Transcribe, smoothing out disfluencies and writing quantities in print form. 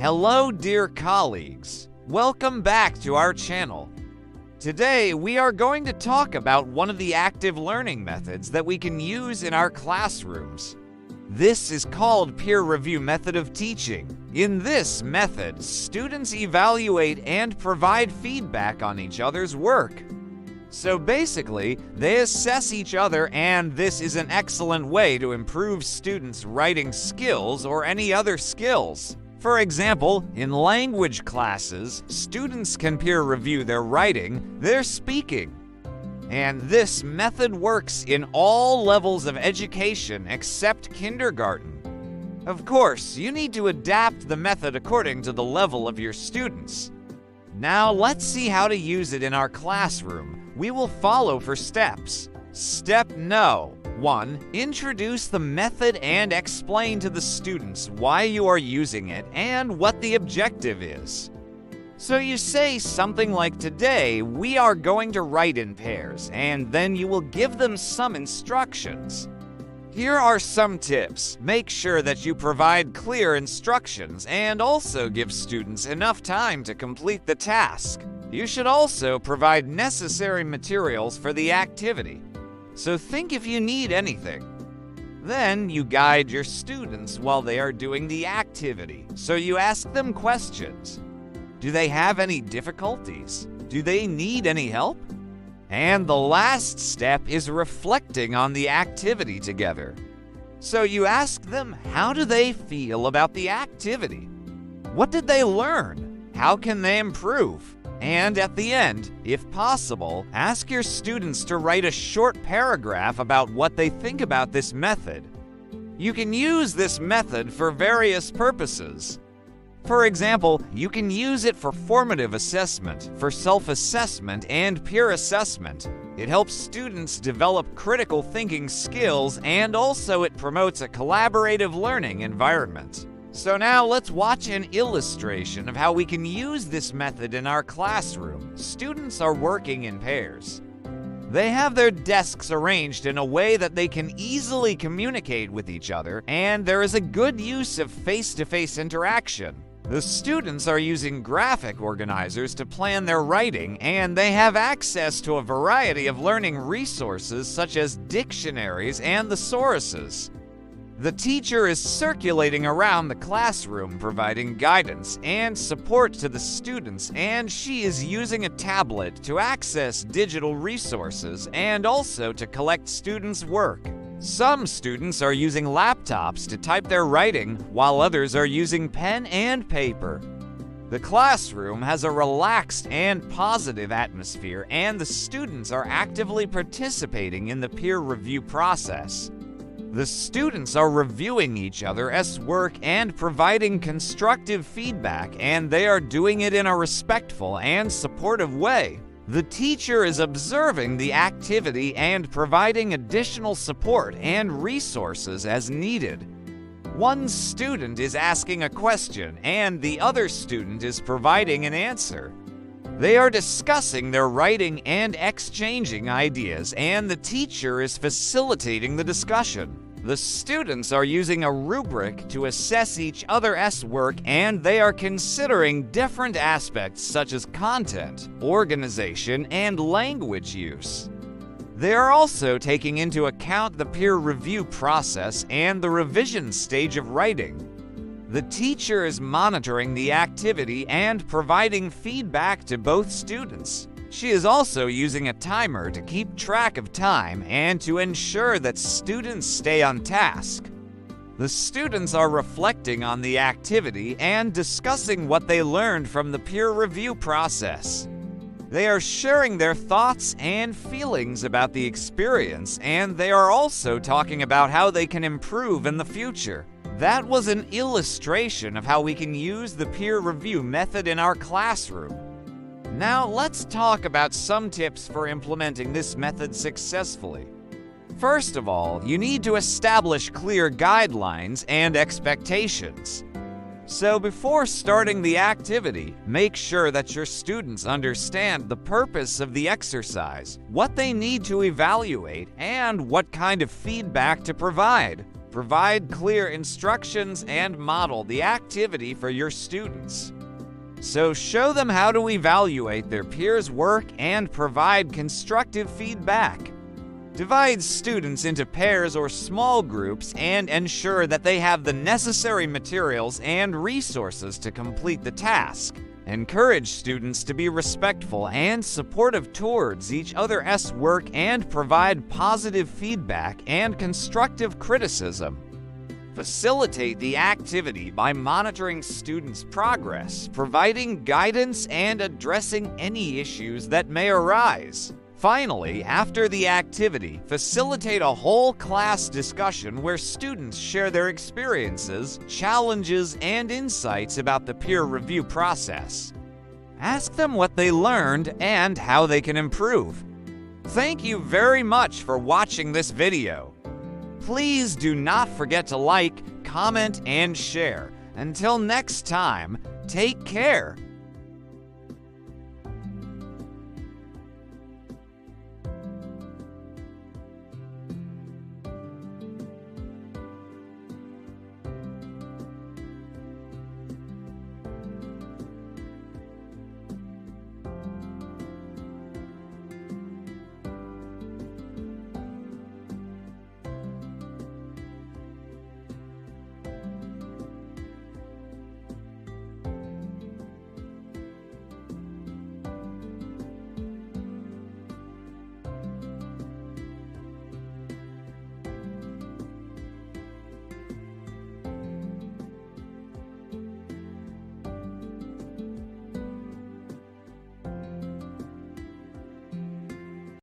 Hello, dear colleagues. Welcome back to our channel. Today, we are going to talk about one of the active learning methods that we can use in our classrooms. This is called peer review method of teaching. In this method, students evaluate and provide feedback on each other's work. So basically, they assess each other, and this is an excellent way to improve students' writing skills or any other skills. For example, in language classes, students can peer review their writing, their speaking. And this method works in all levels of education except kindergarten. Of course, you need to adapt the method according to the level of your students. Now let's see how to use it in our classroom. We will follow for steps. Step No. 1. Introduce the method and explain to the students why you are using it and what the objective is. So you say something like, today we are going to write in pairs, and then you will give them some instructions. Here are some tips. Make sure that you provide clear instructions and also give students enough time to complete the task. You should also provide necessary materials for the activity. So think if you need anything. Then you guide your students while they are doing the activity. So you ask them questions. Do they have any difficulties? Do they need any help? And the last step is reflecting on the activity together. So you ask them, how do they feel about the activity? What did they learn? How can they improve? And at the end, if possible, ask your students to write a short paragraph about what they think about this method. You can use this method for various purposes. For example, you can use it for formative assessment, for self-assessment, and peer assessment. It helps students develop critical thinking skills, and also it promotes a collaborative learning environment. So now let's watch an illustration of how we can use this method in our classroom. Students are working in pairs. They have their desks arranged in a way that they can easily communicate with each other, and there is a good use of face-to-face interaction. The students are using graphic organizers to plan their writing, and they have access to a variety of learning resources such as dictionaries and thesauruses. The teacher is circulating around the classroom providing guidance and support to the students, and she is using a tablet to access digital resources and also to collect students' work. Some students are using laptops to type their writing, while others are using pen and paper. The classroom has a relaxed and positive atmosphere, and the students are actively participating in the peer review process. The students are reviewing each other's work and providing constructive feedback, and they are doing it in a respectful and supportive way. The teacher is observing the activity and providing additional support and resources as needed. One student is asking a question, and the other student is providing an answer. They are discussing their writing and exchanging ideas, and the teacher is facilitating the discussion. The students are using a rubric to assess each other's work, and they are considering different aspects such as content, organization, and language use. They are also taking into account the peer review process and the revision stage of writing. The teacher is monitoring the activity and providing feedback to both students. She is also using a timer to keep track of time and to ensure that students stay on task. The students are reflecting on the activity and discussing what they learned from the peer review process. They are sharing their thoughts and feelings about the experience, and they are also talking about how they can improve in the future. That was an illustration of how we can use the peer review method in our classroom. Now let's talk about some tips for implementing this method successfully. First of all, you need to establish clear guidelines and expectations. So before starting the activity, make sure that your students understand the purpose of the exercise, what they need to evaluate, and what kind of feedback to provide. Provide clear instructions and model the activity for your students. So show them how to evaluate their peers' work and provide constructive feedback. Divide students into pairs or small groups and ensure that they have the necessary materials and resources to complete the task. Encourage students to be respectful and supportive towards each other's work and provide positive feedback and constructive criticism. Facilitate the activity by monitoring students' progress, providing guidance, and addressing any issues that may arise. Finally, after the activity, facilitate a whole class discussion where students share their experiences, challenges, and insights about the peer review process. Ask them what they learned and how they can improve. Thank you very much for watching this video. Please do not forget to like, comment, and share. Until next time, take care.